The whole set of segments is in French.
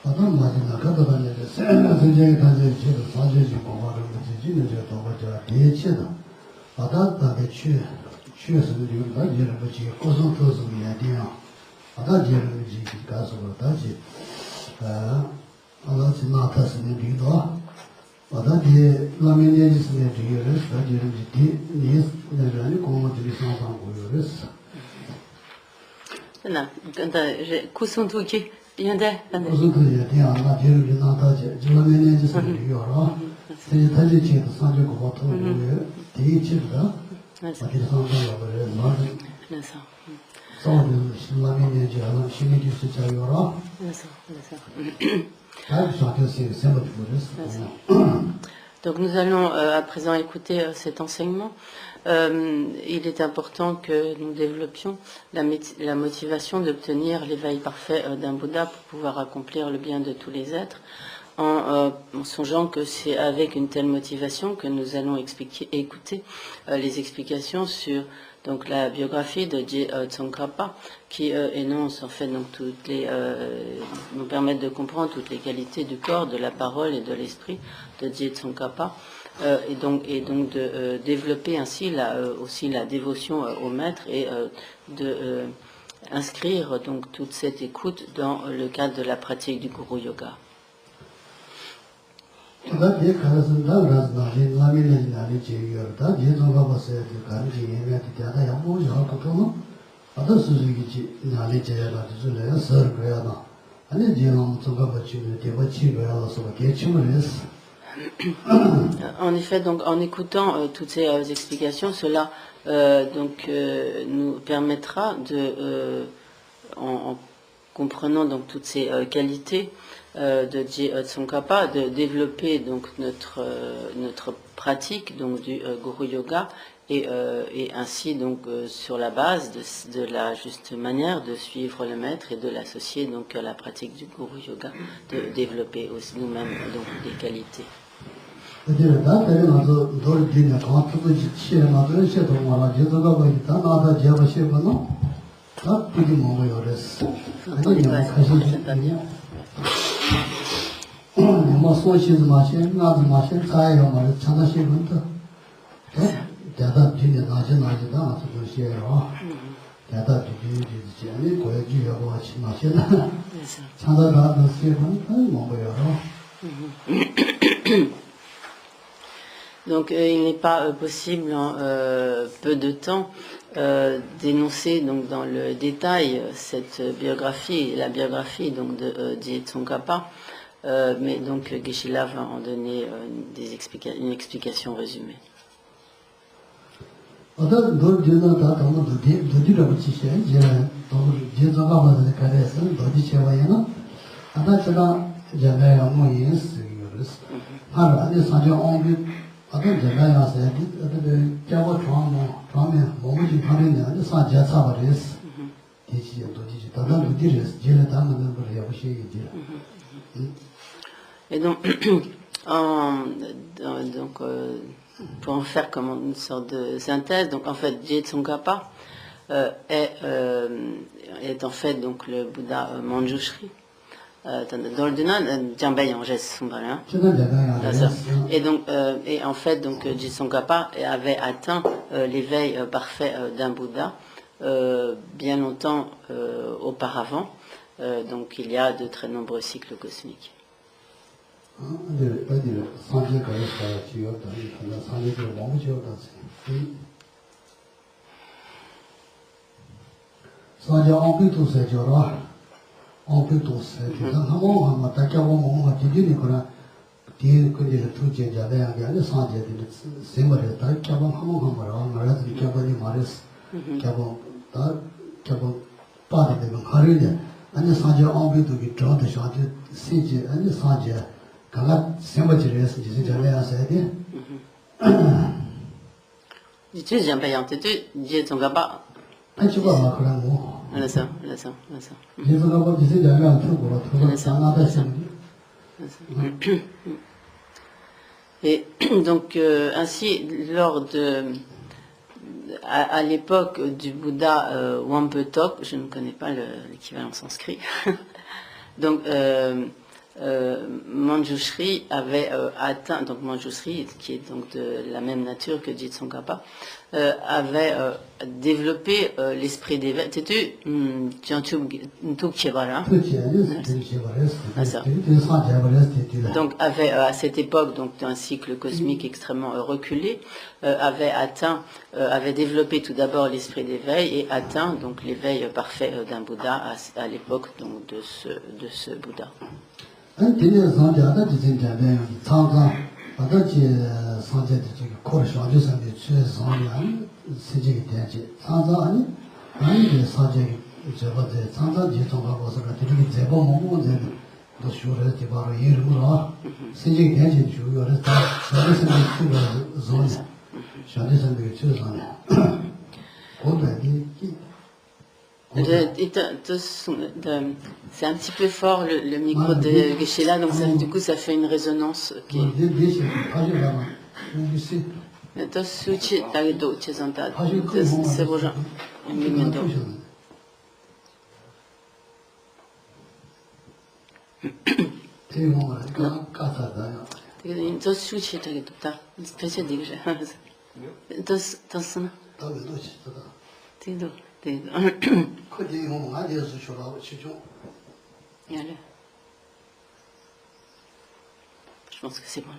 어떤 말이나 그거는 세계의 단계에서 사제지 공부하는 거지는 저 도가자 대체다. 아다다게 취해서 우리가 이런 거지 고속도로 이야기야. 아다 이런 거지 가서 다시 알아서 나타서는 리도 아다디 라면이스네 리를 사제는 지 니스는 공부들이 상상하고 그랬어. 나 근데 구순두기 이런데 고속도로에 대한 나제를 나타제 라면이스네 리요라. 세 타지치도 상주고 보통에 대치다. 어디 상상하고 그래. 말은 그래서 서울은 신라면이 지하는 신이 주자요라. 그래서 Donc nous allons à présent écouter cet enseignement. Il est important que nous développions la motivation d'obtenir l'éveil parfait d'un Bouddha pour pouvoir accomplir le bien de tous les êtres, en songeant que c'est avec une telle motivation que nous allons écouter les explications sur donc la biographie de Je Tsongkhapa, qui énonce en fait donc nous permettent de comprendre toutes les qualités du corps, de la parole et de l'esprit de Je Tsongkhapa, et donc de développer ainsi aussi la dévotion au maître et de inscrire donc toute cette écoute dans le cadre de la pratique du Guru Yoga. En effet, donc en écoutant toutes ces explications, cela nous permettra en comprenant donc toutes ces qualités de Je Tsongkhapa, de développer donc notre pratique donc du Guru Yoga et ainsi donc sur la base de la juste manière de suivre le maître et de l'associer donc à la pratique du Guru Yoga, de développer aussi nous-mêmes donc des qualités. Donc il n'est pas possible en peu de temps d'énoncer donc dans le détail cette biographie, la biographie donc de Je Tsongkhapa, mais donc Geshe-la va en donner une explication résumée. Et donc, pour en faire comme une sorte de synthèse, donc en fait, Je Tsongkhapa est en fait donc le Bouddha Manjushri. Et donc et en fait donc Je Tsongkhapa avait atteint l'éveil parfait d'un Bouddha bien longtemps auparavant, donc il y a de très nombreux cycles cosmiques. Et donc ainsi à l'époque du Bouddha Wampetok, je ne connais pas l'équivalent sanskrit, donc Manjushri avait atteint, donc Manjushri, qui est donc de la même nature que Jitsongkhapa, avait développé l'esprit d'éveil. C'était un tout chebara. Donc avait à cette époque donc d'un cycle cosmique extrêmement reculé, avait développé tout d'abord l'esprit d'éveil et atteint donc l'éveil parfait d'un Bouddha à l'époque donc de ce Bouddha. C'est un petit peu fort le micro de Geshe-la, donc ça, du coup ça fait une résonance qui est... Je pense que c'est bon.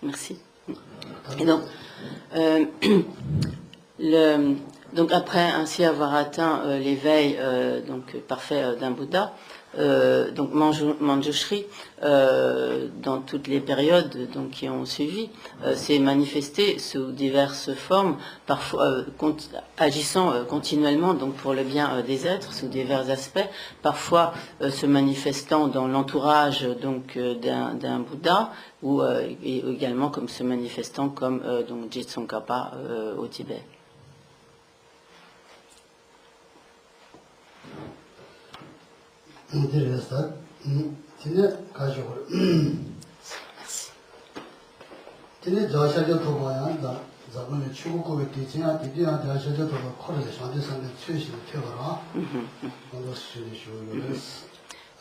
Merci. Et donc, donc après ainsi avoir atteint l'éveil donc parfait d'un Bouddha, donc Manjushri, dans toutes les périodes donc, qui ont suivi, s'est manifesté sous diverses formes, parfois agissant continuellement donc pour le bien des êtres sous divers aspects, parfois se manifestant dans l'entourage donc d'un Bouddha, ou et également comme se manifestant comme donc Jitsongkhapa au Tibet.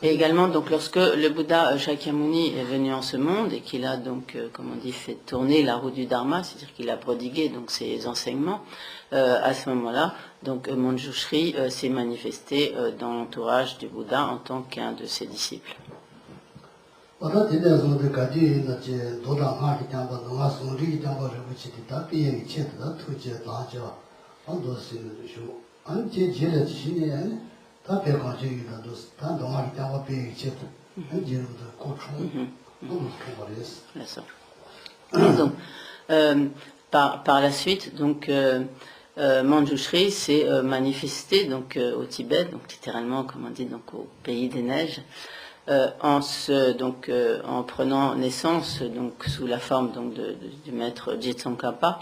Et également, donc, lorsque le Bouddha Shakyamuni est venu en ce monde et qu'il a donc, comme on dit, fait tourner la roue du Dharma, c'est-à-dire qu'il a prodigué donc ses enseignements, à ce moment-là, donc Manjushri s'est manifesté dans l'entourage du Bouddha en tant qu'un de ses disciples. Donc, par la suite, donc Manjushri s'est manifesté donc au Tibet, donc littéralement, comme on dit, donc au pays des neiges, en prenant naissance donc sous la forme donc du maître Jitsongkhapa,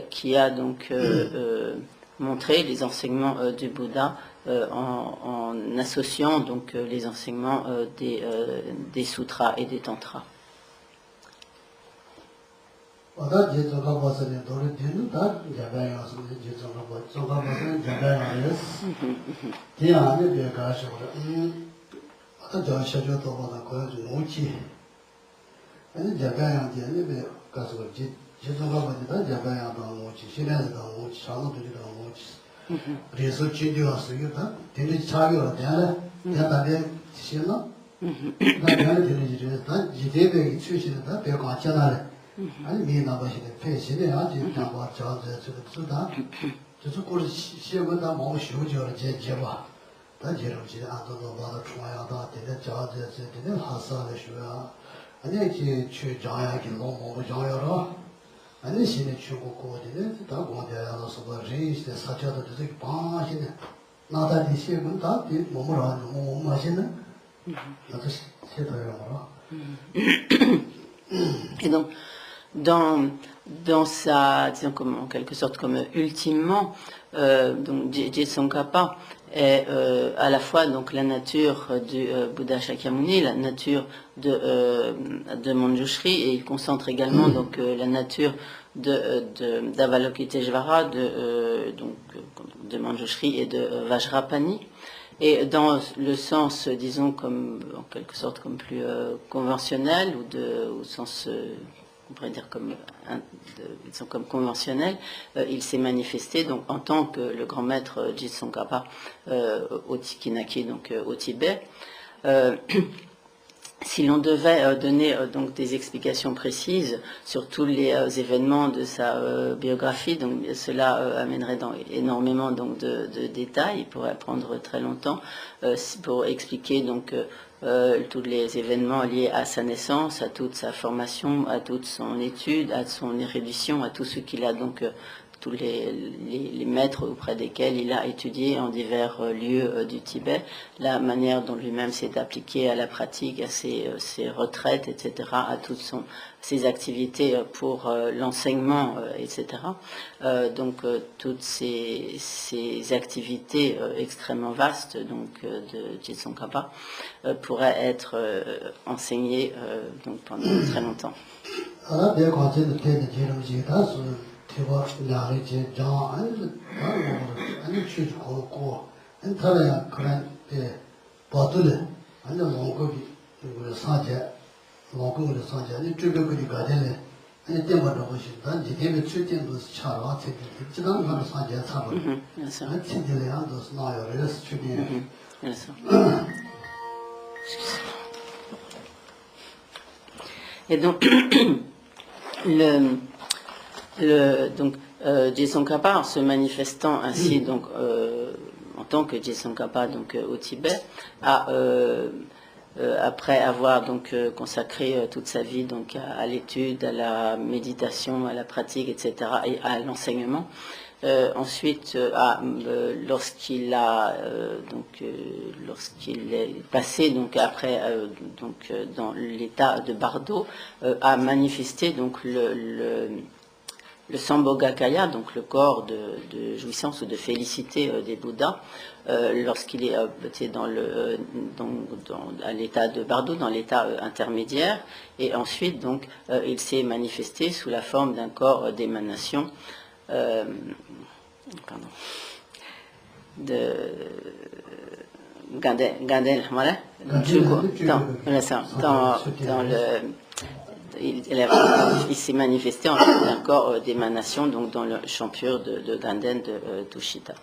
qui a donc montré les enseignements du Bouddha en associant donc les enseignements des sutras et des tantras. Et donc, dans sa, disons comme, en quelque sorte comme ultimement, donc Jitsongkhapa est à la fois donc la nature du Bouddha Shakyamuni, la nature de Manjushri, et il concentre également donc la nature d'Avalokiteshvara, de Manjushri et de Vajrapani. Et dans le sens, disons, comme, en quelque sorte, comme plus conventionnel, ou au sens, on pourrait dire comme, disons, comme conventionnel, il s'est manifesté donc, en tant que le grand maître Jitsongkhapa au Tikinaki, donc au Tibet. Si l'on devait donner donc des explications précises sur tous les événements de sa biographie, donc cela amènerait énormément donc de détails. Il pourrait prendre très longtemps pour expliquer donc tous les événements liés à sa naissance, à toute sa formation, à toute son étude, à son érudition, à tout ce qu'il a donc tous les maîtres auprès desquels il a étudié en divers lieux du Tibet, la manière dont lui-même s'est appliqué à la pratique, à ses retraites, etc., à toutes ses activités pour l'enseignement, etc. Donc toutes ces activités extrêmement vastes donc, de Jitsongkhapa pourraient être enseignées donc, pendant très longtemps. Tiwa nyari je jang ane chu ko ane thalaya kuran patule ane longko ki sanje longko ki sanje ane chubi kuri gadele ane tenpa dhago shi dan jitebe chu tenpo si charwa tseke jidang kano sanje tsaba ane tsindele yang dos na yo res chubi Et donc donc Jitsongkhapa, en se manifestant ainsi donc en tant que Jitsongkhapa donc au Tibet, après avoir donc consacré toute sa vie donc à l'étude, à la méditation, à la pratique, etc., et à l'enseignement. Ensuite, lorsqu'il est passé donc après donc dans l'état de Bardo, a manifesté donc le Sambhogakaya, donc le corps de jouissance ou de félicité des Bouddhas, lorsqu'il est à l'état de Bardo, dans l'état intermédiaire, et ensuite donc il s'est manifesté sous la forme d'un corps d'émanation, de Gandel, voilà, dans le il s'est manifesté en fait d'un corps d'émanation donc dans le champure de Ganden de Tushita.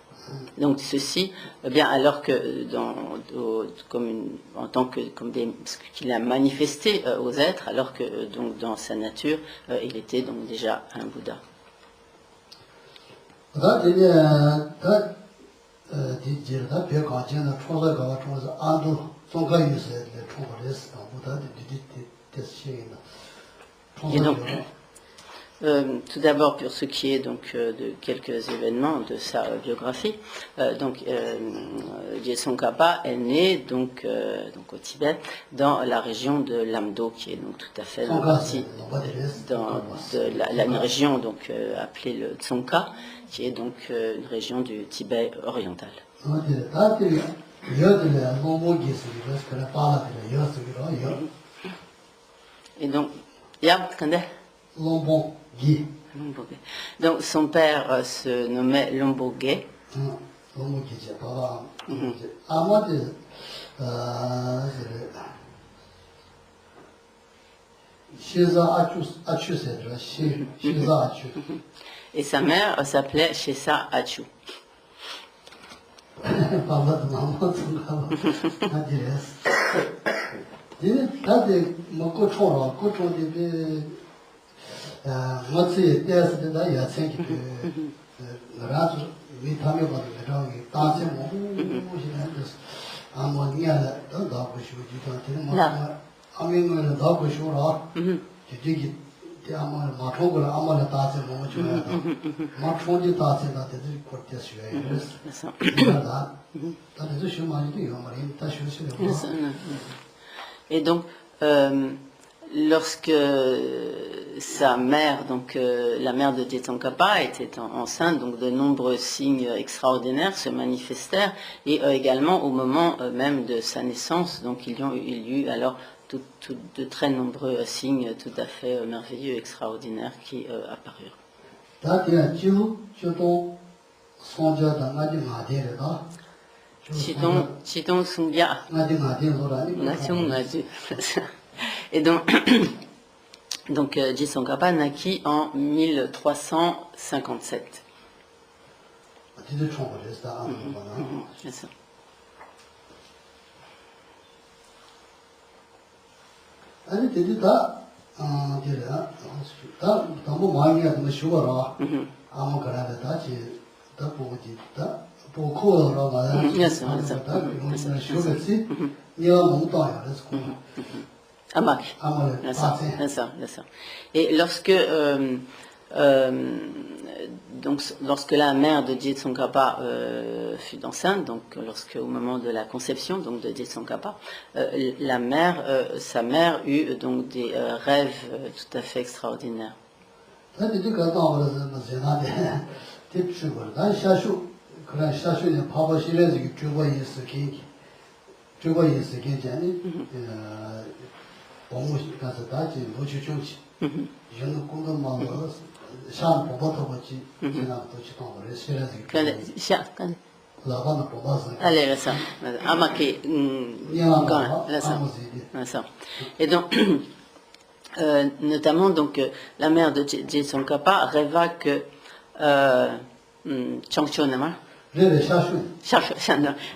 Donc ceci, eh bien alors que en tant que ce qu'il a manifesté aux êtres, alors que donc dans sa nature, il était donc déjà un Bouddha. Et donc, tout d'abord pour ce qui est donc de quelques événements de sa biographie, Jitsongkhapa est né donc au Tibet dans la région de Lamdo, qui est donc tout à fait une région donc appelée le Tsongkha, qui est donc une région du Tibet oriental. Et donc, Lombogé. Donc son père se nommait Lombogé. Et sa mère s'appelait Shesa Achu. Et donc, lorsque sa mère, donc la mère de Jitsongkhapa, était enceinte, donc de nombreux signes extraordinaires se manifestèrent, et également au moment même de sa naissance, donc il y eut alors de très nombreux signes tout à fait merveilleux, extraordinaires qui apparurent. Chidong Sungya. Nation Ngadu. Et donc Jisongapa naquit en 1357. C'est ça. 아니 되다 되라 다 너무 많이 하면 쉬워라 아무 거라도 다지 더 보지 다 보고로 말하는 다 쉬워지 내가 못봐요 그래서 Ça. Et lorsque la mère de Jitsongkhapa fut enceinte, donc au moment de la conception donc de Jitsongkhapa, sa mère eut donc des rêves tout à fait extraordinaires. Et donc, notamment, donc, la mère de Jitsongkhapa rêva que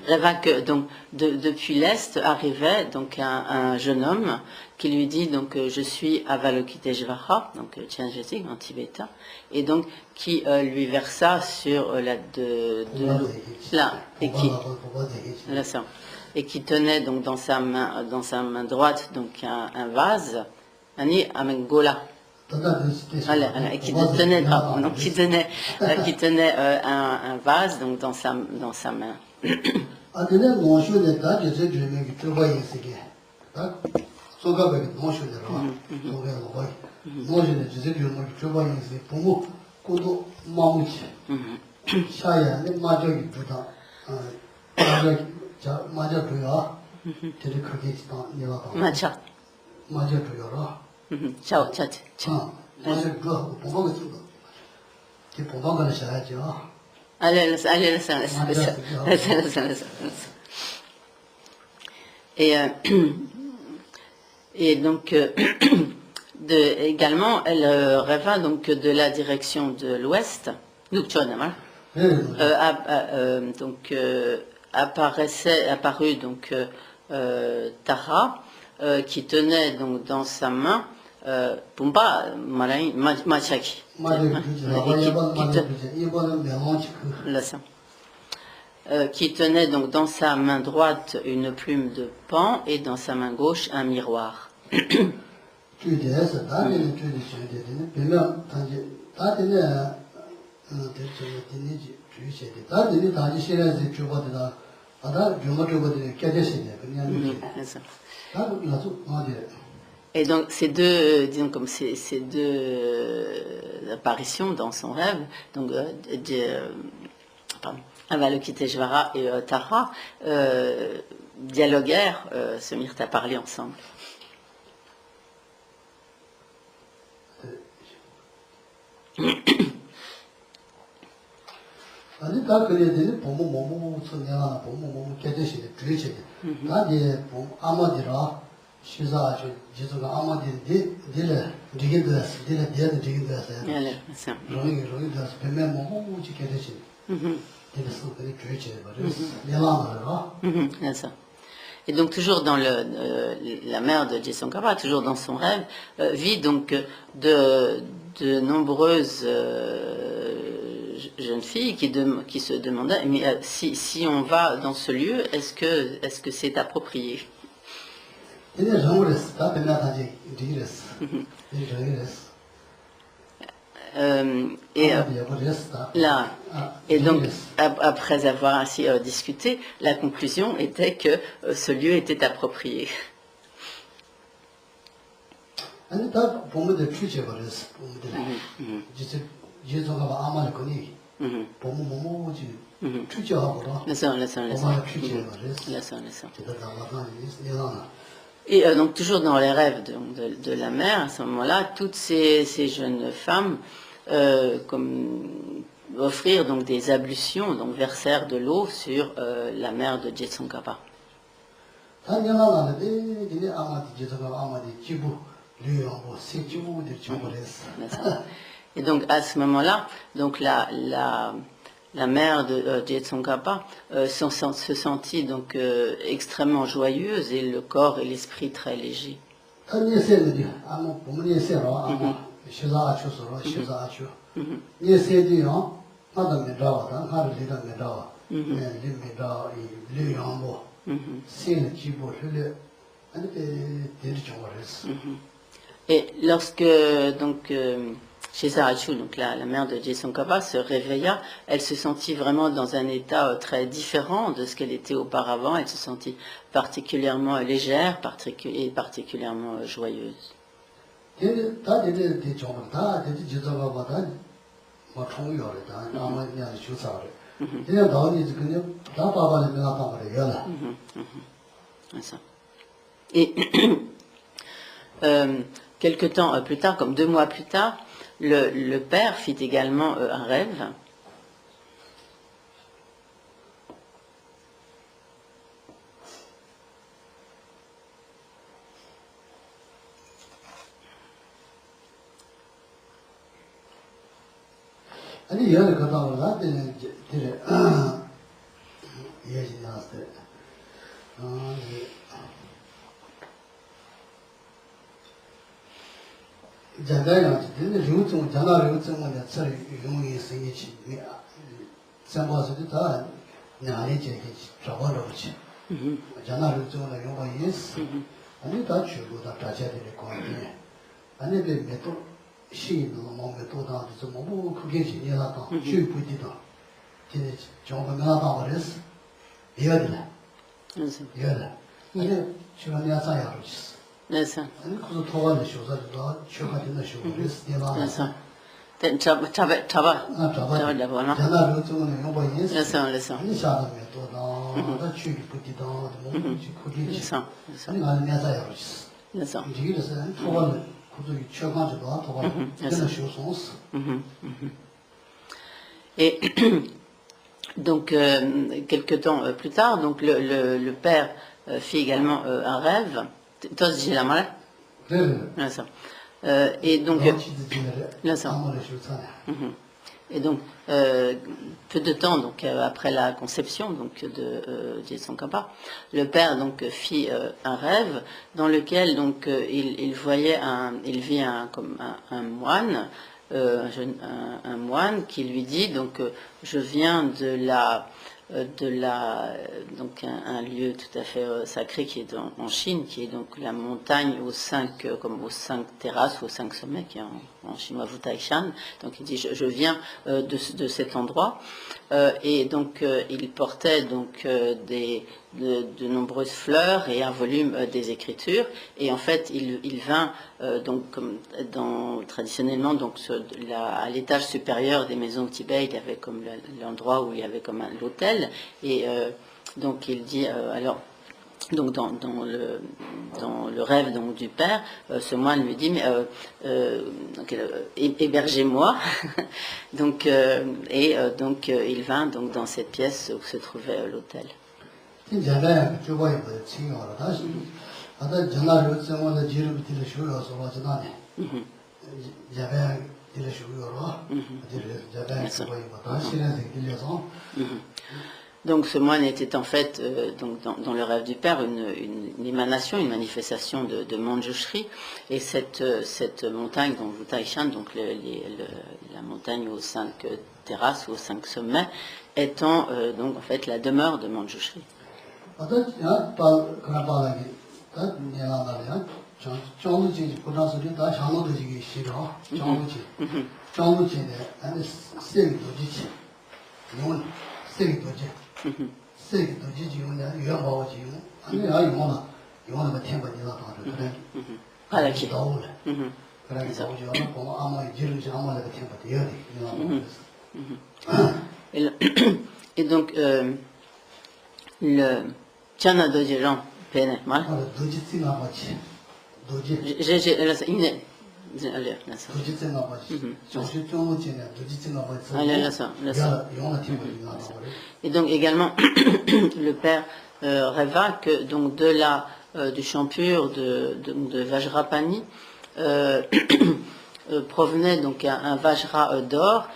rêva que donc depuis l'est arrivait donc un jeune homme qui lui dit donc je suis Avalokiteshvara, donc Tianjeti en tibétain, et donc qui lui versa sur l'eau et qui tenait donc dans sa main droite donc un vase, ani amengola. Et qui tenait un vase donc dans sa main. Ciao. Et donc également elle rêva donc de la direction de l'ouest, apparut donc Tara qui tenait donc dans sa main Pumba Machaki, qui tenait donc dans sa main droite une plume de pan et dans sa main gauche un miroir. Et donc ces deux apparitions dans son rêve, donc Avalokiteshvara et Tara dialoguèrent, se mirent à parler ensemble. Et donc toujours dans la mère de Jitsongkhapa, toujours dans son rêve, vit donc de nombreuses jeunes filles qui se demandaient mais si on va dans ce lieu, est-ce que c'est approprié? Et donc, après avoir ainsi discuté, la conclusion était que ce lieu était approprié. Et donc toujours dans les rêves de la mère, à ce moment-là, toutes ces jeunes femmes offrir donc des ablutions, donc versèrent de l'eau sur la mère de Jetsongkhapa. Et donc à ce moment-là, donc la mère de Jetsongkhapa se sentit donc extrêmement joyeuse et le corps et l'esprit très légers. Et lorsque donc Shesarachu, donc la mère de Jetsongkhapa, se réveilla, elle se sentit vraiment dans un état très différent de ce qu'elle était auparavant. Elle se sentit particulièrement légère et particulièrement joyeuse. Et quelque temps plus tard, comme 2 mois plus tard, le père fit également un rêve. Et donc, quelque temps plus tard, donc le père fit également un rêve. Et donc, et donc peu de temps donc après la conception donc de Jetsongkhapa, le père donc fit un rêve dans lequel donc il vit comme un moine. Un moine qui lui dit donc je viens donc un lieu tout à fait sacré qui est en Chine, qui est donc la montagne aux 5 terrasses, aux 5 sommets, qui est en chinois Wutaishan. Donc il dit je viens de cet endroit, et donc il portait donc de nombreuses fleurs et un volume des écritures, et en fait il vint donc comme traditionnellement donc à l'étage supérieur des maisons au Tibet, il y avait comme l'endroit où il y avait comme l'hôtel, et donc il dit alors donc dans le rêve donc du père, ce moine lui dit mais hébergez-moi. Donc donc il vint donc dans cette pièce où se trouvait l'hôtel. Donc ce moine était en fait, donc dans le rêve du père, une émanation, une manifestation de Manjushri, et cette montagne, donc Wutaishan, donc la montagne aux 5 terrasses, aux 5 sommets, étant donc en fait la demeure de Manjushri. Et donc le Chana Dojiran Pene, allez, là, ça. 도지 생각하지 정신 좀 지내 도지 생각하지 Allez, là, ça, là, ça. 영화 팀이 나와 Et donc également, le père rêva que donc du champ pur de Vajrapani provenait donc un Vajra d'or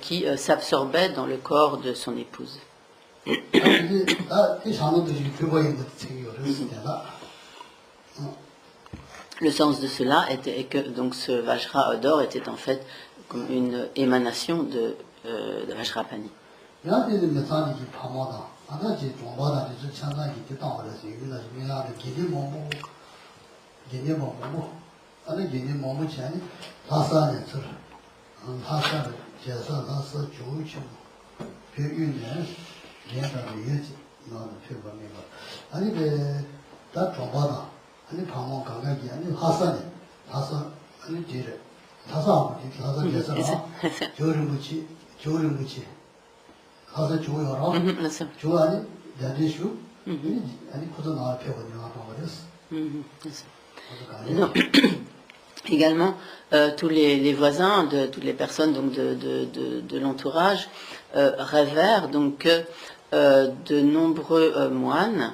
qui s'absorbait dans le corps de son épouse. 이 장로들이 교보에 있는 책이 어렸을 때다. Le sens de cela était que donc ce Vajra d'or était en fait comme une émanation de Vajrapani. 야들이 메사지 파마다. 아다지 종바다 저 찬사기 됐다 그래서 이거는 민나의 기대 뭐뭐 아니 기대 뭐뭐 전에 다사는 저 다사를 제사 다사 조우치 배윤에 내가 예지 나도 표범이가 아니 그다 종바다 아니 방문 강가기 아니 하사네 다사 아니 제래 다사 제사 조름무치 하사 조여라 조아니 야데슈 아니 코도 나와 표범이 나와 버렸어. Également, tous les voisins, toutes les personnes donc de l'entourage rêvèrent donc que de nombreux moines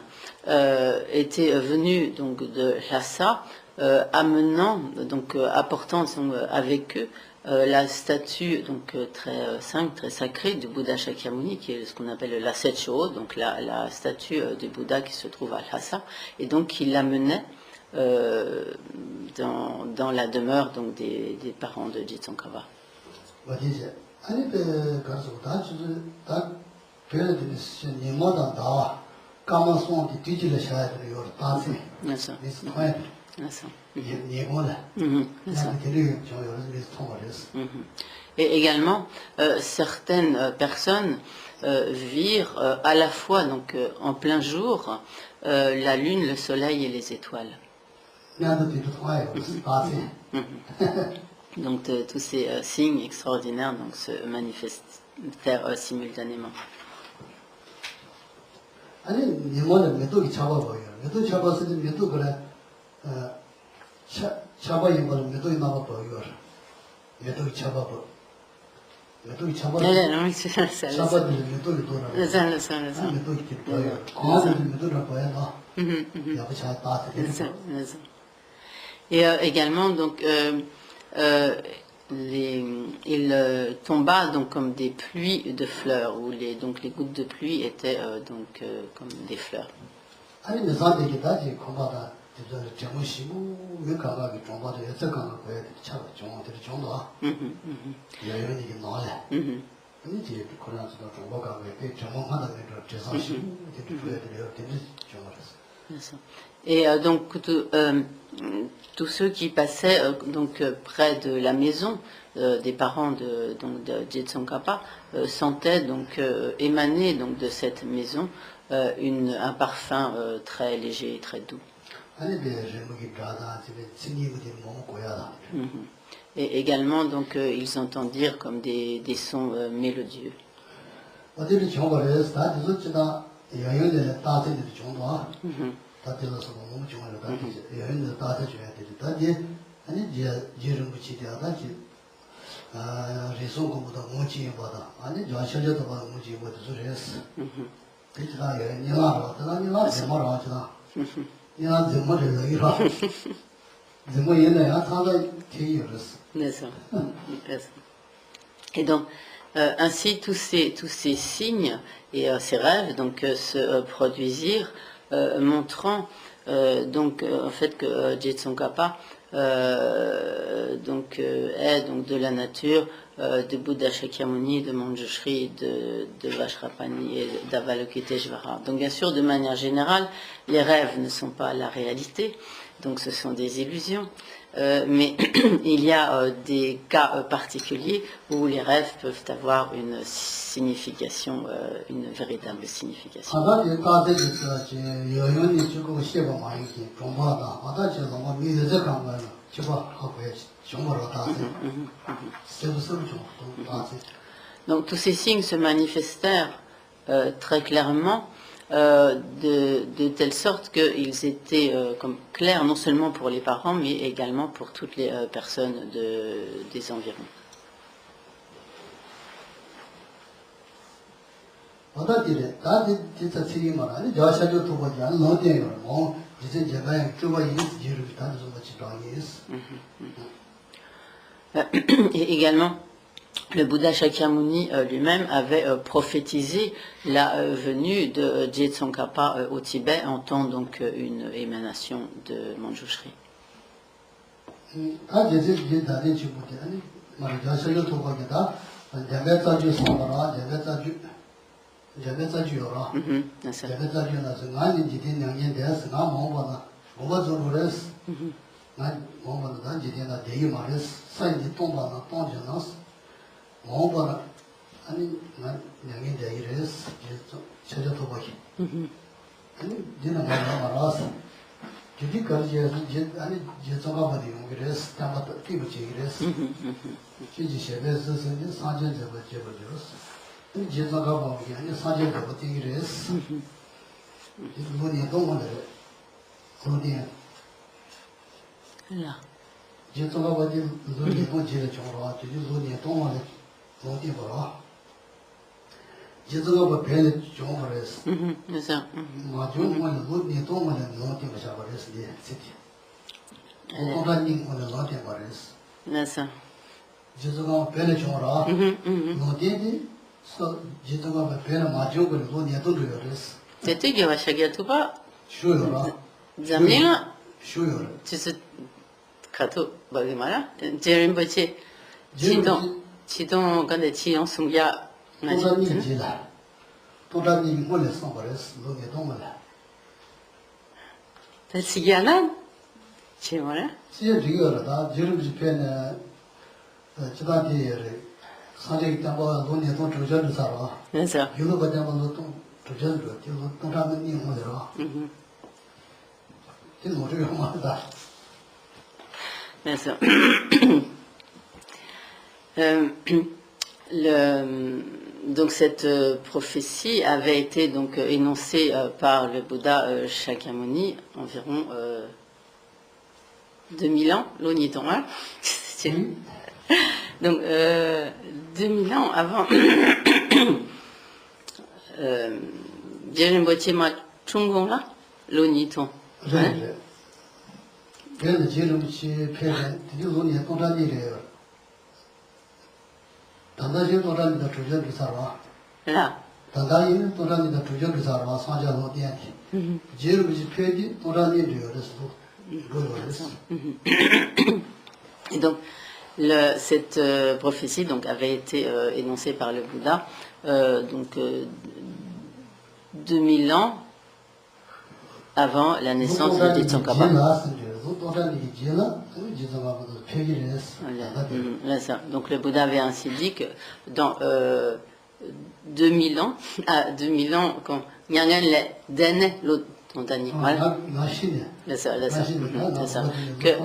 étaient venus donc de Lhasa, apportant avec eux la statue donc très sainte, très sacrée du Bouddha Shakyamuni, qui est ce qu'on appelle la Setcho, donc la statue du Bouddha qui se trouve à Lhasa, et donc ils l'amenaient dans la demeure donc des parents de Jitsankava. Et également, certaines personnes virent à la fois donc en plein jour la lune, le soleil et les étoiles. Donc tous ces signes extraordinaires donc, se manifestèrent simultanément. Et également donc il tomba donc comme des pluies de fleurs où les gouttes de pluie étaient comme des fleurs. Et donc tous ceux qui passaient près de la maison des parents de Jitsankapa sentaient donc émaner donc de cette maison un parfum très léger et très doux. Et également donc ils entendirent comme des sons mélodieux. Et donc ainsi tous ces signes et ces rêves donc se produisirent, montrant en fait que Jitsankapa est donc de la nature de Bouddha Shakyamuni, de Manjushri, de Vajrapani et d'Avalokiteshvara. Donc bien sûr, de manière générale, les rêves ne sont pas la réalité, donc ce sont des illusions, mais il y a des cas particuliers où les rêves peuvent avoir une signification, une véritable signification. Donc tous ces signes se manifestèrent très clairement de telle sorte qu'ils étaient comme clairs non seulement pour les parents, mais également pour toutes les personnes des environs. Et également, le Bouddha Shakyamuni lui-même avait prophétisé la venue de Je Tsongkhapa au Tibet en tant donc une émanation de Manjushri. C'était que Vashagatupa Zamila Tisu Kato Bagimara Jerimboche Chidon Gande Chion Sungya Sigana Chimora Donc cette prophétie avait été donc énoncée par le Bouddha Shakyamuni environ 2000 ans, l'Oniton. Hein donc 2000 ans avant Jerimboche Ma Chungong là, l'Oniton. Là. Et donc, cette prophétie donc, avait été énoncée par le Bouddha 2000 ans avant la naissance de Je Tsongkhapa. Donc le Bouddha avait ainsi dit que dans 2000 ans, quand Nyangan le Dene l'Ontani, voilà.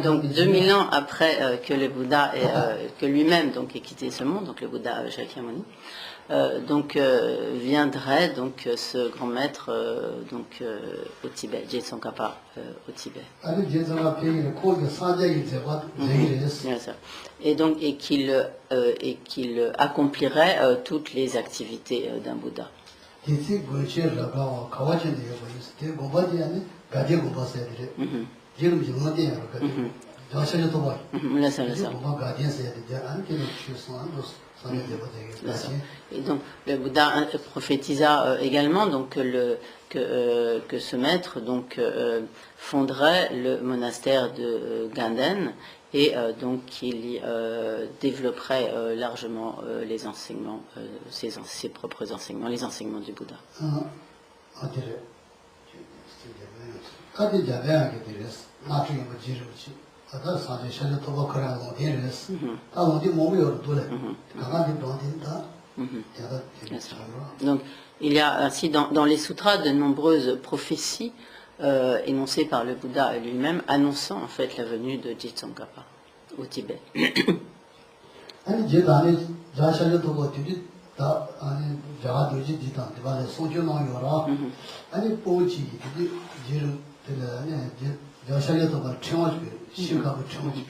Donc 2000 ans après que le Bouddha que lui-même donc ait quitté ce monde, donc le Bouddha Shakyamuni, viendrait donc ce grand maître au Tibet, Je Tsongkhapa au Tibet. Et qu'il accomplirait toutes les activités d'un Bouddha. Et donc le Bouddha prophétisa également donc que ce maître donc fonderait le monastère de Ganden et donc qu'il y développerait largement les enseignements, ses propres enseignements, les enseignements du Bouddha. Donc il y a ainsi dans les sutras de nombreuses prophéties énoncées par le Bouddha lui-même annonçant en fait la venue de Je Tsongkhapa au Tibet. 다 아니 자가 되지 디다 디발에 소주나 요라 아니 보지 이 지름 되네 여샤려도 말 청어지 심가고 청어지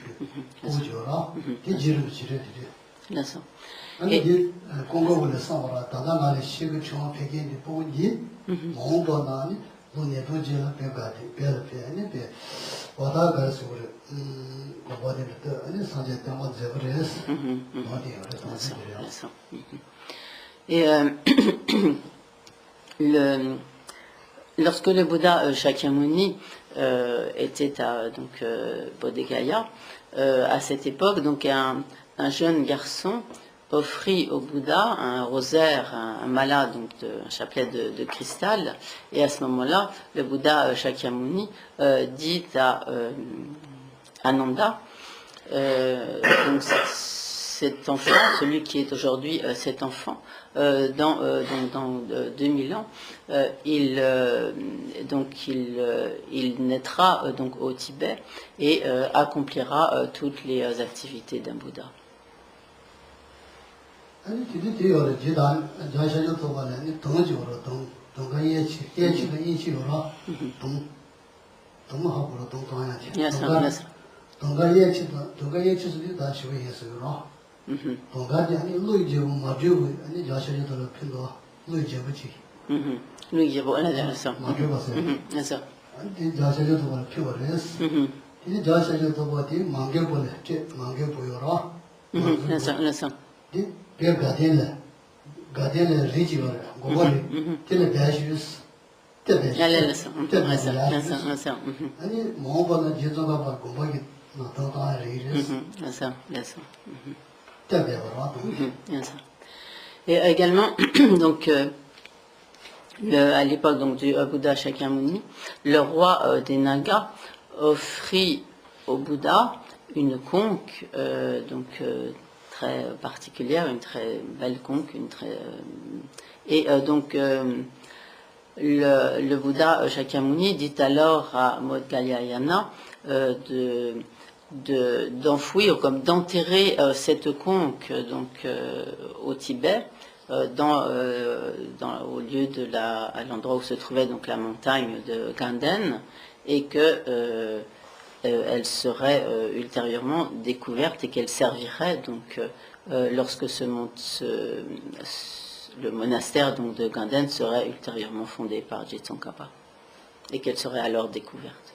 보지요라 이 지름 지르지 D'accord. 아니 이 공고를 써봐라 다다가리 시그 청어 백인이 보지 뭔가나니 눈에 보지는 배가지 배를 아니 배 와다 가서 우리 뭐버리도 아니 사제 때문에 제버레스 어디요 그래서 D'accord. Et lorsque le Bouddha Shakyamuni était à Bodh Gaya, à cette époque, donc un jeune garçon offrit au Bouddha un rosaire, un mala, donc un chapelet de cristal, et à ce moment-là, le Bouddha Shakyamuni dit à Ananda, donc cet enfant, celui qui est aujourd'hui cet enfant, dans 2000 ans, il naîtra donc au Tibet et accomplira toutes les activités d'un Bouddha. Et également, donc, à l'époque donc, du Bouddha Shakyamuni, le roi des Nagas offrit au Bouddha une conque très particulière, une très belle conque, le Bouddha Shakyamuni dit alors à Modgalyayana d'enfouir, comme d'enterrer cette conque au Tibet, au lieu à l'endroit où se trouvait donc la montagne de Ganden, et que elle serait ultérieurement découverte et qu'elle servirait donc lorsque le monastère donc de Ganden serait ultérieurement fondé par Je Tsongkhapa, et qu'elle serait alors découverte.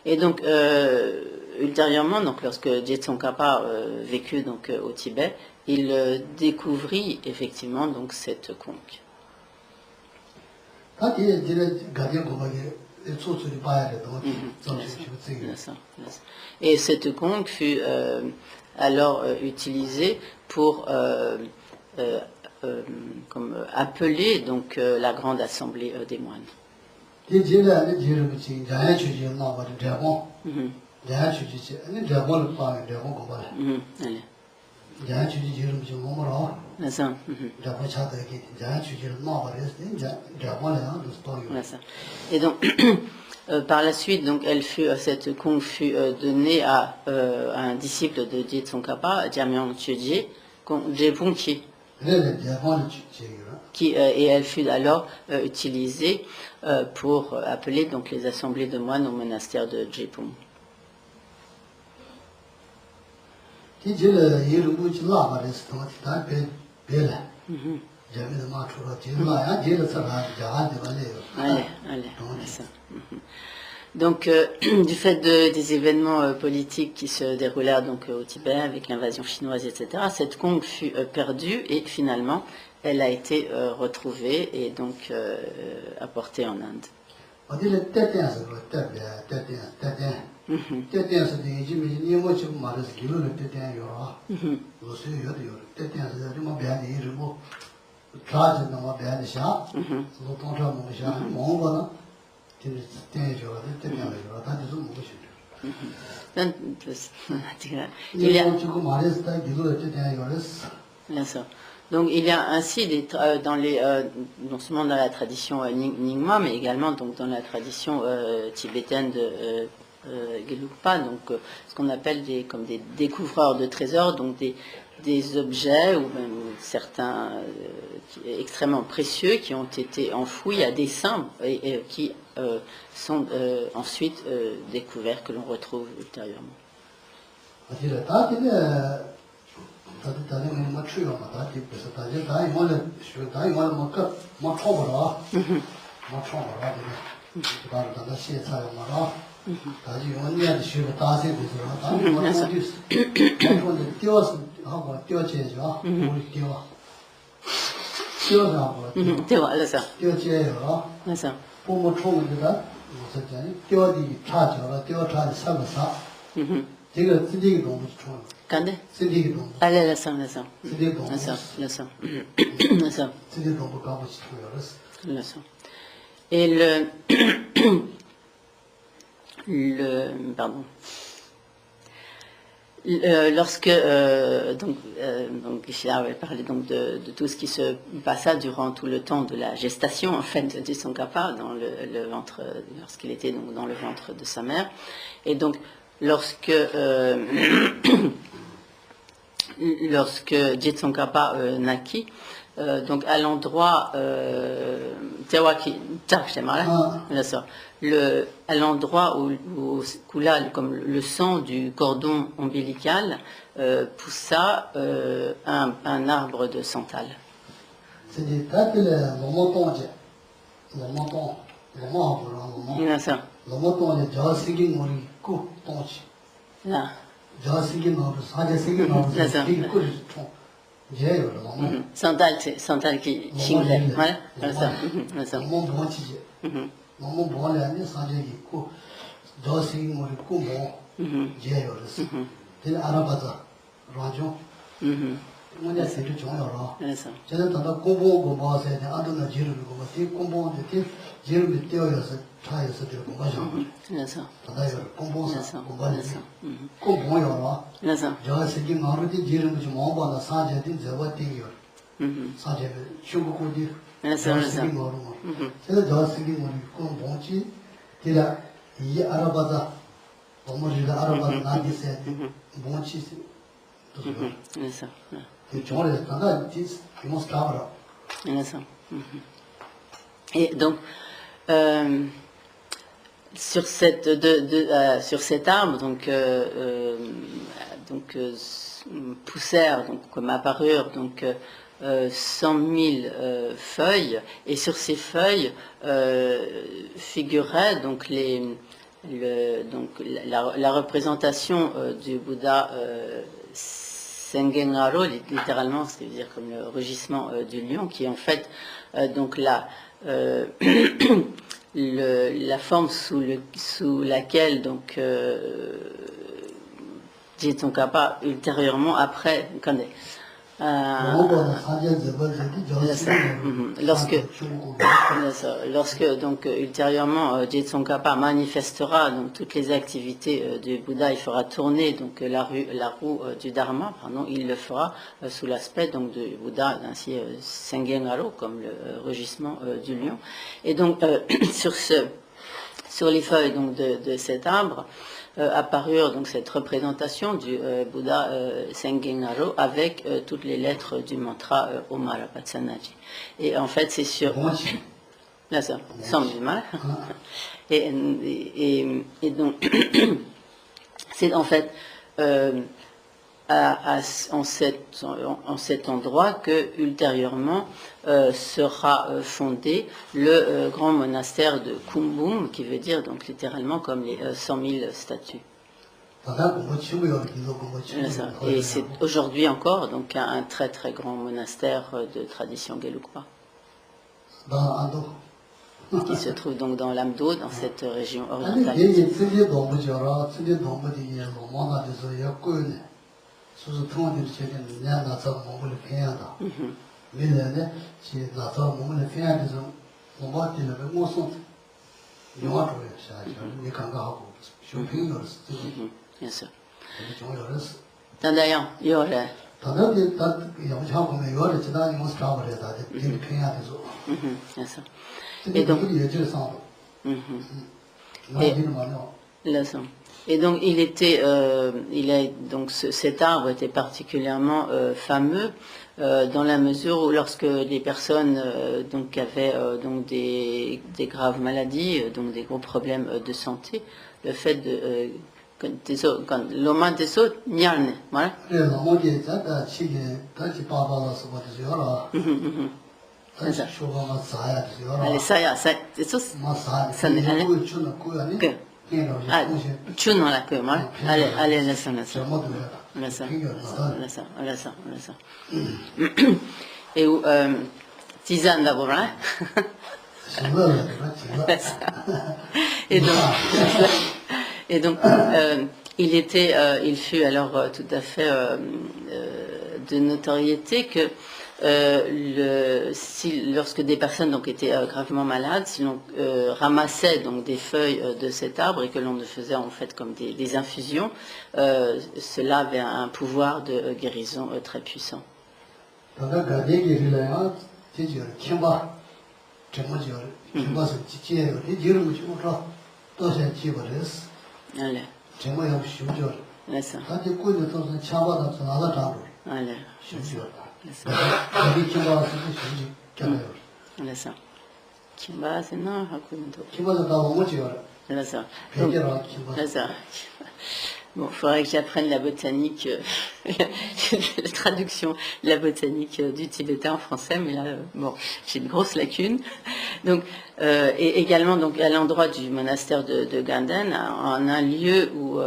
Et donc, ultérieurement, donc, lorsque Je Tsongkhapa vécut donc, au Tibet, il découvrit effectivement donc, cette conque. Et cette conque fut alors utilisée pour appeler donc, la grande assemblée des moines. Et donc, par la suite, donc, cette conque fut donnée à un disciple de Je Tsongkhapa, Jamyang Chögye, Jebungki, et elle fut alors utilisée pour appeler donc, les assemblées de moines au monastère de Jepung. Donc, du fait des événements politiques qui se déroulèrent donc, au Tibet avec l'invasion chinoise, etc., cette conque fut perdue et finalement, elle a été retrouvée et donc apportée en Inde. traje no ma bene sha so to tra mo sha mo ba na ti te jo de te ya jo ta de so mo shi il y a ko ma re sta de zo te ya yo res bien sûr. Donc il y a ainsi dans les non seulement dans la tradition Nyingma, mais également donc dans la tradition tibétaine de Gelugpa, donc ce qu'on appelle comme des découvreurs de trésors, donc des objets ou même certains extrêmement précieux qui ont été enfouis à dessein et qui sont ensuite découverts, que l'on retrouve ultérieurement. 다들 뭐 추요 다 뒤에서 다들 다 이거는 다 이거는 뭐 쳐보라 뭐 쳐보라 그다음 다 시에서 말아 다시 원리한테 쉬고 다세 되서 다 이거 어디 뛰어서 하고 뛰어지죠 우리 뛰어서 하고 알았어. 뛰어지요 알았어. 뭐 쳐면 되다 무슨 자니 뛰어디 차죠 뛰어 차지 사면서 제가 쓰레기 너무 좋아. 간데? 쓰레기 너무. Allez, laisse. 쓰레기 너무. Laisse. 쓰레기 너무 가고 싶어요. Laisse. Et pardon. Lorsque donc Ishida avait parlé donc de tout ce qui se passa durant tout le temps de la gestation en fait de Tsongkhapa dans le ventre lorsqu'il était donc dans le ventre de sa mère, et donc lorsque Je Tsongkhapa naquit, donc à l'endroit Tewaki à l'endroit où coula comme le sang du cordon ombilical, poussa un arbre de santal. Santal qui chingle. 너무 뭐냐면 사제 있고 저승이 뭐고 뭐 제요르스 그 알아봐서 라죠 뭐냐 세트 좋아요 저는 더 공부 봐서야 돼 아도나 지르고 뭐 공부한테 지르면 뛰어서 차에서 들고 가죠 그래서 다다요 공부해서 공부하면서 공부해요 그래서 저승이 마르디 지르면 좀 뭐봐나 사제들 저버티요 사제는 중국어디 그래서 제가 저승이 뭐고 뭐지 제가 이 알아봐서 어머니가 알아봐서 나한테 뭐지 그래서 et donc sur cet arbre poussèrent donc comme apparurent donc 100 000 feuilles, et sur ces feuilles figurait donc la représentation du Bouddha Sengengaro, littéralement, c'est-à-dire comme le rugissement du lion, qui est en fait donc la forme sous laquelle donc Je Tsongkhapa ultérieurement après connaît. Lorsque donc ultérieurement Je Tsongkhapa manifestera donc toutes les activités du Bouddha, il fera tourner donc la roue du Dharma, il le fera sous l'aspect donc du Bouddha, ainsi Sengengaro, comme le rugissement du lion. Et donc sur les feuilles donc de cet arbre apparurent donc cette représentation du Bouddha Sengengaro avec toutes les lettres du mantra Om Arapatsanaji. Et en fait, c'est sur là ça, sans mal. Et donc c'est en fait en cet endroit que ultérieurement sera fondé le grand monastère de Kumbum, qui veut dire donc littéralement comme les 100 000 statues. Et c'est aujourd'hui encore donc un très très grand monastère de tradition Gelugpa, qui se trouve donc dans l'Amdo, dans cette région orientale. 밀레네 지 나서 몸을 피하면서 몸한테는 못 손. 영화로에 샤지. 니 감각하고 쇼핑을 쓰고. Bien sûr. 좀 열었어. D'ailleurs, il y aurait. 다들 다 영차 보면 요를 지나니 못 잡아버려 다. 이 피하면서. Bien sûr. Et donc il est sans. Et donc cet arbre était particulièrement fameux dans la mesure où lorsque les personnes donc avaient donc des graves maladies, donc des gros problèmes de santé, le fait de quand l'homme des autres nyarne, voilà. C'est ça. Allez, ça, c'est ça. Ça n'est pas. Ah, tu n'en as que moi. Allez, laisse-moi. Et où, tisane d'abord, hein? Et donc, il fut alors tout à fait de notoriété que lorsque des personnes donc étaient gravement malades, si l'on ramassait donc des feuilles de cet arbre et que l'on faisait en fait comme des infusions, cela avait un pouvoir de guérison très puissant. Allez. Allez. Bon, il faudrait que j'apprenne la botanique, la traduction de la botanique du tibétain en français, mais là, bon, j'ai une grosse lacune. Donc, et également, donc, à l'endroit du monastère de Ganden, en un lieu où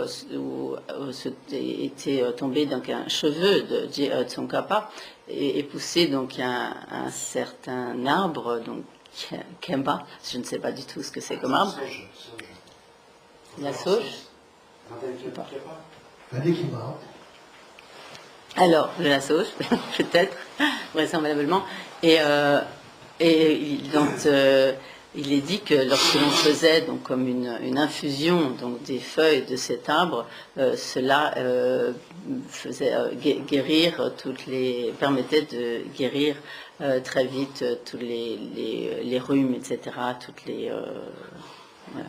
était tombé donc un cheveu de Tsongkhapa et poussé donc un certain arbre, donc Kemba, je ne sais pas du tout ce que c'est comme arbre. La sauge. Alors, de la sauge, peut-être, vraisemblablement. Et donc, il est dit que lorsque l'on faisait donc comme une infusion donc des feuilles de cet arbre, cela faisait guérir permettait de guérir très vite tous les rhumes, etc. Toutes les voilà.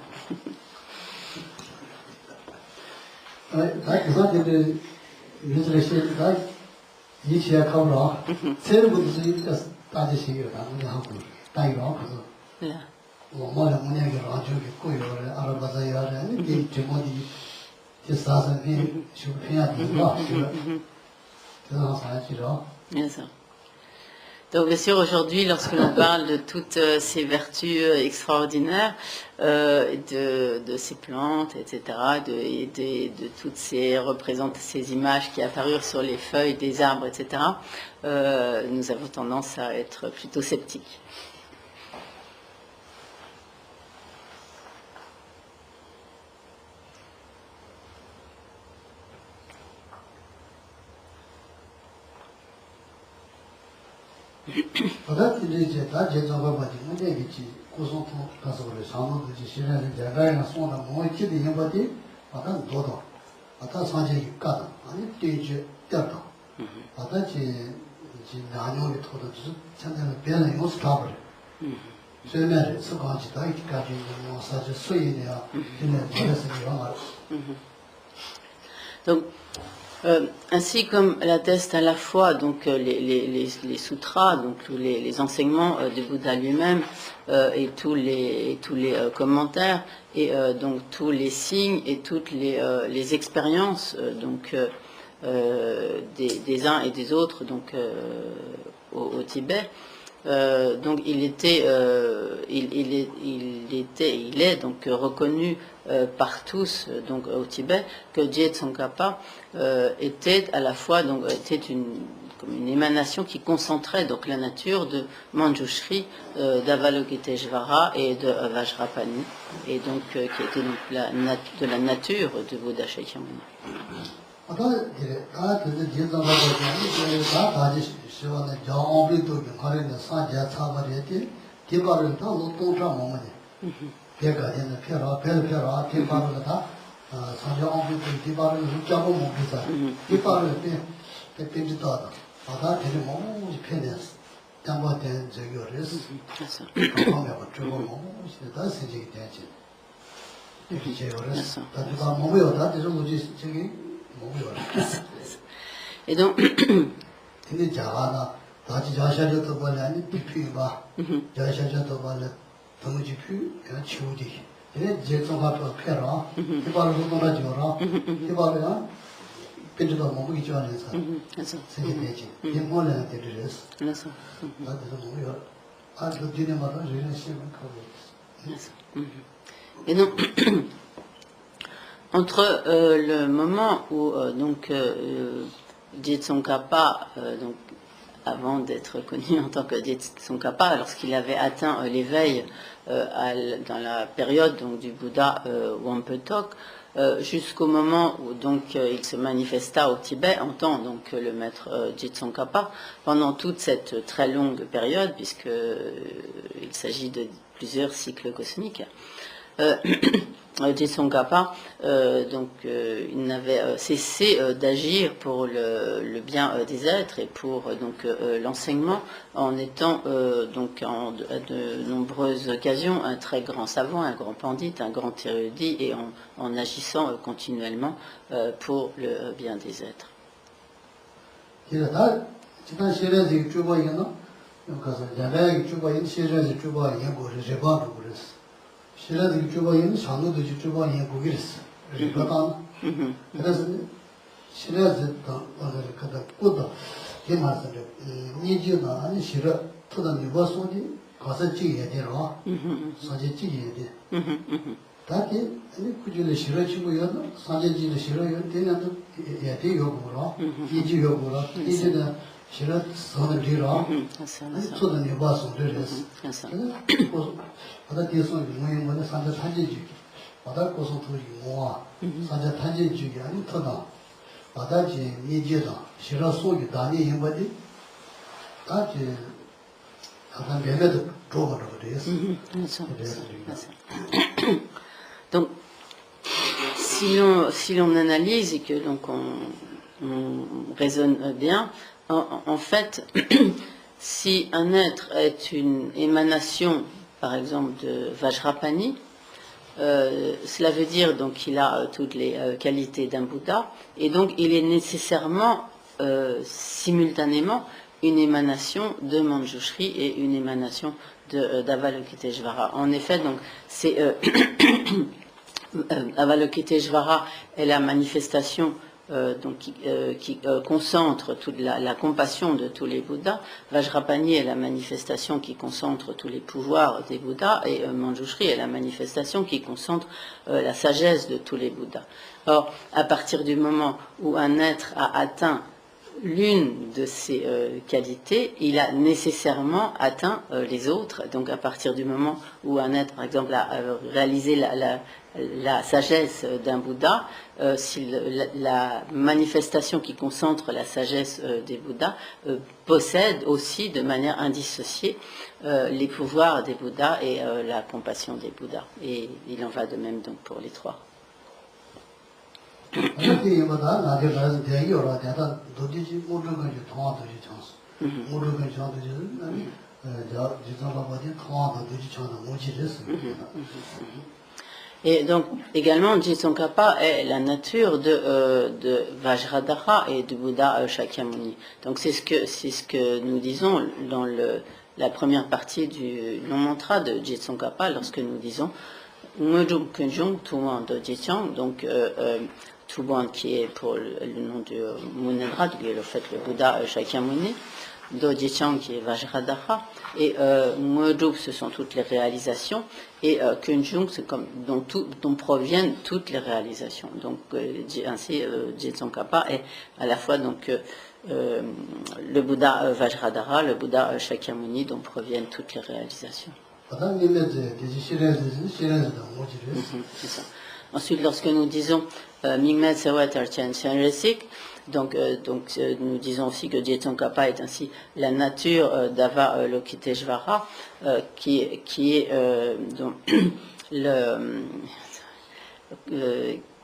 Bien sûr. Donc bien sûr aujourd'hui, lorsque l'on parle de toutes ces vertus extraordinaires, de ces plantes, etc., de toutes ces images qui apparurent sur les feuilles des arbres, etc., nous avons tendance à être plutôt sceptiques. Donc, ainsi comme l'attestent à la fois donc les sutras, donc tous les enseignements du Bouddha lui-même et tous les commentaires et donc tous les signes et toutes les expériences donc des uns et des autres donc au Tibet. Donc il est donc reconnu par tous donc au Tibet que Je Tsongkhapa était à la fois donc était comme une émanation qui concentrait donc la nature de Manjushri, d'Avalokiteshvara et de Vajrapani, et donc qui était donc de la nature de Bouddha Shakyamuni. 어떤 이래 다 그게 제가 가지고 다 가지 시원에 정비도 가려는 사자 차버리지 개발을 다 노동자 몸에 배가 되는 표라 별표라 개발을 다 사자 정비도 개발을 잡고 못 비자 개발을 때 빈지도 바다 되는 몸이 편했어 담보된 저기를 그래서 저거 몸이 다 생기게 되지 이렇게 제어를 다 몸이 어다 되는 거지 저기 Et donc, 근데 자가나 다시 자샤저도 벌라니 비피바 자샤저도 벌라 동지피 치우디 이제 제정하고 패라 이발로 돌아줘라 이발이야 빈지도 먹기 좋아해서 생기지 이모는 되리스 그래서 나도 뭐야 아주 뒤에마다 이런 식으로 가고 있어 Et donc, entre le moment où Diet Tsongkhapa, donc avant d'être connu en tant que Diet Tsongkhapa, lorsqu'il avait atteint l'éveil dans la période donc du Bouddha Wampetok, jusqu'au moment où donc il se manifesta au Tibet en tant donc le maître Diet Tsongkhapa, pendant toute cette très longue période, puisque il s'agit de plusieurs cycles cosmiques. Diet Tsongkhapa, il n'avait cessé d'agir pour le bien des êtres et pour l'enseignement, en étant à de nombreuses occasions un très grand savant, un grand pandit, un grand érudit, et en agissant continuellement pour le bien des êtres. 실내의 주방에는 산후도 주방에 고기랬어. 그러다 그래서 실내에서 그다 꽃도 이 말씀을 니지나 아니 실어 토다 니버소디 가서 지게 되라. 사제 지게 돼. 다게 아니 kujuले 실어 주고요. 사제 지를 실어요. 되는데 예대 요구라. 이지 요구라. 이제는 실어 선을 뒤라. 아니 토다 니버소 되랬어. 바다 뒤에서 유명한 산자 탄지주기 바다 고소 도지 모아 산자 탄지주기 아니 터다 바다지 미지다 실어 속이 다니 힘바디 다지 약간 매매도 줘버려 그래서 Donc si l'on analyse et que donc on raisonne bien, en fait si un être est une émanation par exemple de Vajrapani, cela veut dire donc qu'il a toutes les qualités d'un Bouddha, et donc il est nécessairement simultanément une émanation de Manjushri et une émanation d'Avalokiteshvara. En effet, donc c'est Avalokiteshvara est la manifestation qui concentre toute la compassion de tous les Bouddhas. Vajrapani est la manifestation qui concentre tous les pouvoirs des Bouddhas, et Manjushri est la manifestation qui concentre la sagesse de tous les Bouddhas. Or, à partir du moment où un être a atteint l'une de ces qualités, il a nécessairement atteint les autres. Donc à partir du moment où un être, par exemple, a réalisé la sagesse d'un Bouddha, si la manifestation qui concentre la sagesse des Bouddhas possède aussi de manière indissociée les pouvoirs des Bouddhas et la compassion des Bouddhas. Et il en va de même donc pour les trois. Et donc, également, Diet Tsongkhapa est la nature de Vajradhara et du Bouddha Shakyamuni. Donc, c'est ce que nous disons dans la première partie du long mantra de Diet Tsongkhapa, lorsque nous disons Ngöjung Kunjung Tuwan de Dietian, donc Tuwan qui est pour le nom du Munendra, qui est en fait le Bouddha Shakyamuni, Dojichan qui est Vajradhara, et Ngöjung ce sont toutes les réalisations, et Kunjung c'est comme dont proviennent toutes les réalisations. Donc ainsi Diet Tsongkhapa est à la fois donc le Bouddha Vajradhara, le Bouddha Shakyamuni dont proviennent toutes les réalisations. C'est ça. Ensuite, lorsque nous disons Mingme Tsewat Archen Resik, donc nous disons aussi que Jetson Kappa est ainsi la nature d'Ava Lokiteshvara, qui est donc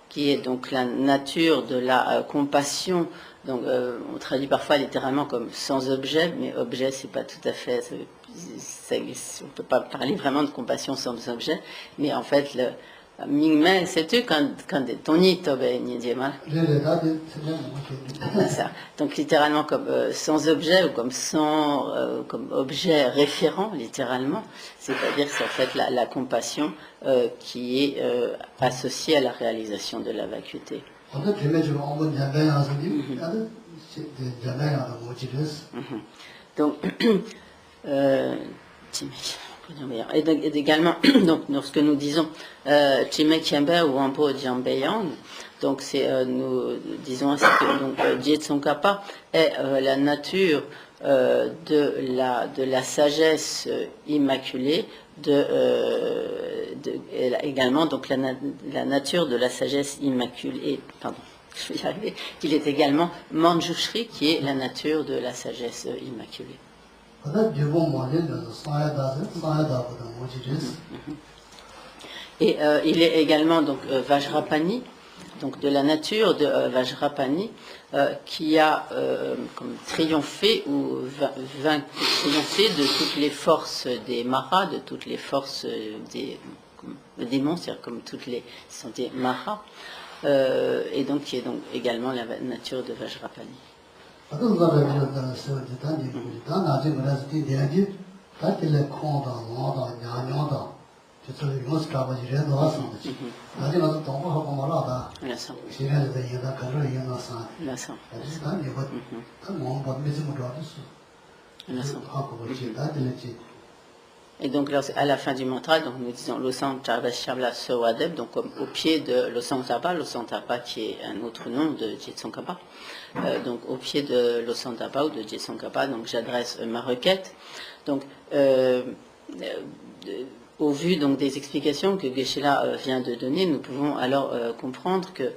qui est donc la nature de la compassion. Donc, on traduit parfois littéralement comme sans objet, mais objet, c'est pas tout à fait. On peut pas parler vraiment de compassion sans objet, mais en fait, le Mingmen, sais-tu quand ton nid tobe Nidjema. Ça. Donc littéralement comme sans objet ou comme comme objet référent, littéralement, c'est-à-dire que c'est en fait la compassion qui est associée à la réalisation de la vacuité. Donc, et également, donc, lorsque nous disons Chime Kiembe ou Ampo Jiambeyang, donc nous disons ainsi que Jetson Kappa est la nature de la sagesse immaculée, également donc la nature de la sagesse immaculée. Pardon, je vais y arriver. Il est également Manjushri, qui est la nature de la sagesse immaculée. Et il est également donc Vajrapani, donc de la nature de Vajrapani, qui a comme triomphé ou triomphé de toutes les forces des maras, de toutes les forces des démons, c'est-à-dire comme toutes les sont des maras, et donc qui est donc également la nature de Vajrapani. Et donc à la fin du mantra, donc nous disons Losang Chabla Sowadeb, donc au pied de Losang Tapa qui est un autre nom de Jetson Kappa. Donc au pied de Losang Tapa ou de Jetson Kappa, donc j'adresse ma requête. Donc au vu donc des explications que Geshe-la vient de donner, nous pouvons alors comprendre que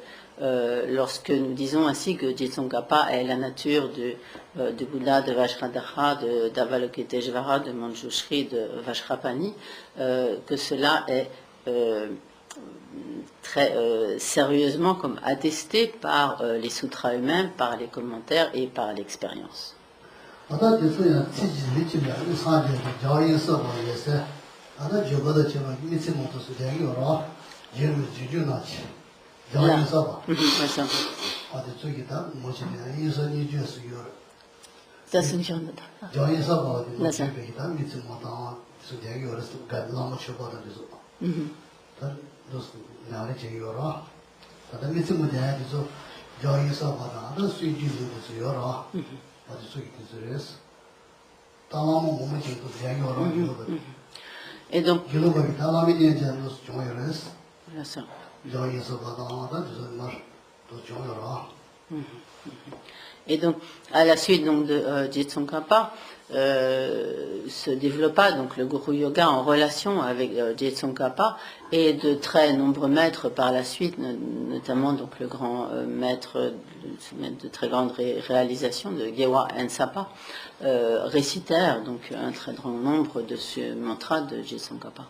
lorsque nous disons ainsi que Jetson Kappa est la nature de Bouddha, de Vajradhara, d'Avalokiteshvara, de Manjushri, de Vajrapani, que cela est très sérieusement comme attesté par les sutras eux-mêmes, par les commentaires et par l'expérience. Et donc, et donc, à la suite donc, de Jetson Kappa, se développa donc le Guru Yoga en relation avec Jetson Kappa et de très nombreux maîtres par la suite, notamment donc le grand maître de très grande réalisation de Gewa Ensapa, récitèrent donc un très grand nombre de ce mantra de Jetson Kappa.